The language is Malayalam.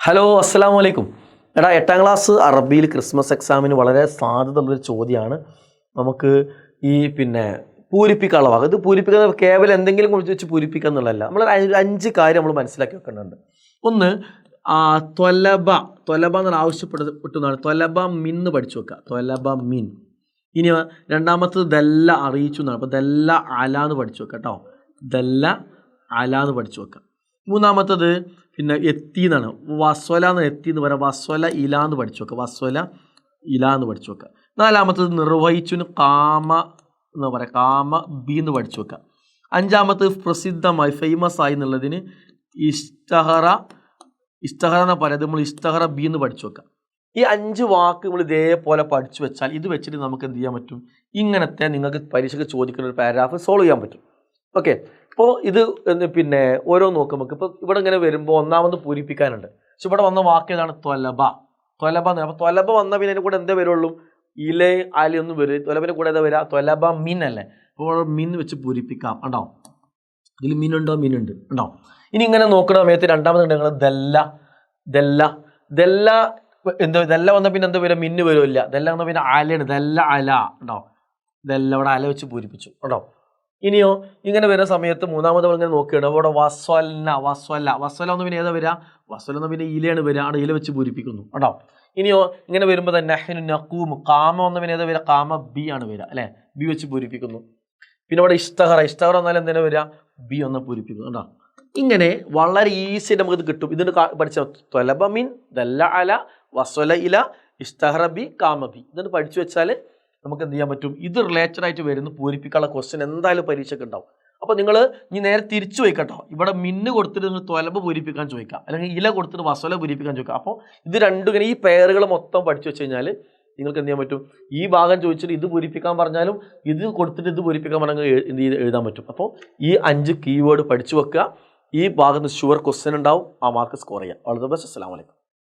ഹലോ അസ്സലാമു അലൈക്കും. എടാ 8ാം ക്ലാസ് അറബിയിൽ ക്രിസ്മസ് എക്സാമിന് വളരെ സാധ്യതയുള്ളൊരു ചോദ്യമാണ്. നമുക്ക് ഈ പൂരിപ്പിക്കാനുള്ള ഭാഗം, ഇത് പൂരിപ്പിക്കുന്ന കേവലം എന്തെങ്കിലും കുറിച്ച് വെച്ച് പൂരിപ്പിക്കുക എന്നുള്ളതല്ല. നമ്മൾ 5 കാര്യം നമ്മൾ മനസ്സിലാക്കി വെക്കുന്നുണ്ട്. ഒന്ന്, ത്വലബ എന്നുള്ള ആവശ്യപ്പെട്ടതാണ്. ത്വലബ മിൻ പഠിച്ചു വെക്കുക, ത്വലബ മിൻ. ഇനി രണ്ടാമത്തത് ദല്ല അറിയിച്ചു എന്നാണ്. അപ്പോൾ ദല്ല അല എന്ന് പഠിച്ചു വെക്കുക കേട്ടോ, ദല്ല അല എന്ന് പഠിച്ചു വെക്കുക. മൂന്നാമത്തത് എത്തി എന്നാണ്, വസ്വല എന്ന് എത്തി എന്ന് പറയാം, വസ്വല ഇല എന്ന് പഠിച്ചു വെക്കുക, വസ്വല ഇല എന്ന് പഠിച്ചു വെക്കുക. നാലാമത്തത് നിർവഹിച്ചുന് കാമ എന്ന് പറയാം, കാമ ബി എന്ന് പഠിച്ചു വെക്കുക. അഞ്ചാമത്തത് പ്രസിദ്ധമായി ഫേമസ് ആയി എന്നുള്ളതിന് ഇഷ്ടഹറ എന്ന പറയുന്നത് നമ്മൾ ഇഷ്ടഹറ ബി എന്ന് പഠിച്ചു വെക്കുക. ഈ 5 വാക്ക് നമ്മൾ ഇതേപോലെ പഠിച്ചു വെച്ചാൽ ഇത് വെച്ചിട്ട് നമുക്ക് എന്ത് ചെയ്യാൻ പറ്റും, ഇങ്ങനത്തെ നിങ്ങൾക്ക് പരീക്ഷയ്ക്ക് ചോദിക്കുന്ന ഒരു പാരാഗ്രാഫ് സോൾവ് ചെയ്യാൻ പറ്റും. ഓക്കെ, ഇപ്പോൾ ഇത് ഓരോ നോക്കുമ്പോൾ ഇപ്പോൾ ഇവിടെ ഇങ്ങനെ വരുമ്പോൾ ഒന്നാമത് പൂരിപ്പിക്കാനുണ്ട്. പക്ഷെ ഇവിടെ വന്ന വാക്ക് ഏതാണ്? ത്വലബ എന്ന്. അപ്പോൾ ത്വലബ വന്ന പിന്നെ അതിൻ്റെ കൂടെ എന്തേ വരുള്ളൂ, ഇല ആലയൊന്നും വരും. ത്വലബിൻ്റെ കൂടെ ഏതാ വരിക? ത്വലബ മിൻ അല്ലേ. അപ്പോൾ മിൻ വെച്ച് പൂരിപ്പിക്കാം. ഉണ്ടോ, ഇതിൽ മീനുണ്ടോ? മീനുണ്ട്. ഉണ്ടോ? ഇനി ഇങ്ങനെ നോക്കുന്ന സമയത്ത് രണ്ടാമത് നിങ്ങൾ ദല്ല എന്താ, ദല്ല വന്ന പിന്നെ എന്താ വരിക? മിന്ന് വരുമില്ല. ദല്ല വന്ന പിന്നെ അലയാണ്, ദല്ല അല. ഉണ്ടോ, ദല്ല ഇവിടെ അല വെച്ച് പൂരിപ്പിച്ചു. ഉണ്ടോ? ഇനിയോ ഇങ്ങനെ വരുന്ന സമയത്ത് മൂന്നാമത് ഇങ്ങനെ നോക്കുകയാണ്. അവിടെ വസ്വല ഒന്ന് പിന്നെ ഏതാ വരിക? വസ്വല ഒന്ന് പിന്നെ ഇലയാണ് വരിക, അവിടെ ഇല വെച്ച് പൂരിപ്പിക്കുന്നു. ഉണ്ടോ? ഇനിയോ ഇങ്ങനെ വരുമ്പോൾ തന്നെ നഖൂം, കാമ ഒന്ന് പിന്നെ ഏതാ വരിക? കാമ ബി ആണ് വരിക അല്ലേ, ബി വെച്ച് പൂരിപ്പിക്കുന്നു. പിന്നെ ഇവിടെ ഇഷ്ടഹറ വന്നാലും എന്തിനാ വരിക? ബി ഒന്ന് പൂരിപ്പിക്കുന്നു. ഉണ്ടോ? ഇങ്ങനെ വളരെ ഈസി ആയിട്ട് നമുക്കിത് കിട്ടും. ഇതിന് പഠിച്ച ത്വലബ മിൻ, ദല്ല അല, വസ്വല ഇല, ഇഷ്ടഹറ ബി, കാമ ബി, ഇതൊന്ന് പഠിച്ചു വെച്ചാൽ നമുക്ക് എന്ത് ചെയ്യാൻ പറ്റും, ഇത് റിലേറ്റഡ് ആയിട്ട് വരുന്ന പൂരിപ്പിക്കാനുള്ള ക്വസ്റ്റ്യൻ എന്തായാലും പരീക്ഷയ്ക്ക് ഉണ്ടാവും. അപ്പോൾ നിങ്ങൾ ഇനി നേരെ തിരിച്ചു വയ്ക്കട്ടോ, ഇവിടെ മിന്ന് കൊടുത്തിട്ട് നിങ്ങൾ ത്വലബ പൂരിപ്പിക്കാൻ ചോദിക്കാം, അല്ലെങ്കിൽ ഇല കൊടുത്തിട്ട് വസ്വല പൂരിപ്പിക്കാൻ ചോദിക്കാം. അപ്പോൾ ഇത് രണ്ടും ഇങ്ങനെ ഈ പേരുകൾ മൊത്തം പഠിച്ചു വെച്ച് കഴിഞ്ഞാൽ നിങ്ങൾക്ക് എന്ത് ചെയ്യാൻ പറ്റും, ഈ ഭാഗം ചോദിച്ചിട്ട് ഇത് പൂരിപ്പിക്കാൻ പറഞ്ഞാലും ഇത് കൊടുത്തിട്ട് ഇത് പൂരിപ്പിക്കാൻ പറഞ്ഞാൽ എന്ത് ചെയ്ത് എഴുതാൻ പറ്റും. അപ്പോൾ ഈ 5 കീവേഡ് പഠിച്ചു വെക്കുക. ഈ ഭാഗത്ത് ഷുവർ ക്വസ്റ്റ്യൻ ഉണ്ടാവും, ആ മാർക്ക് സ്കോർ ചെയ്യാം. All the best. അസ്സലാമു അലൈക്കും.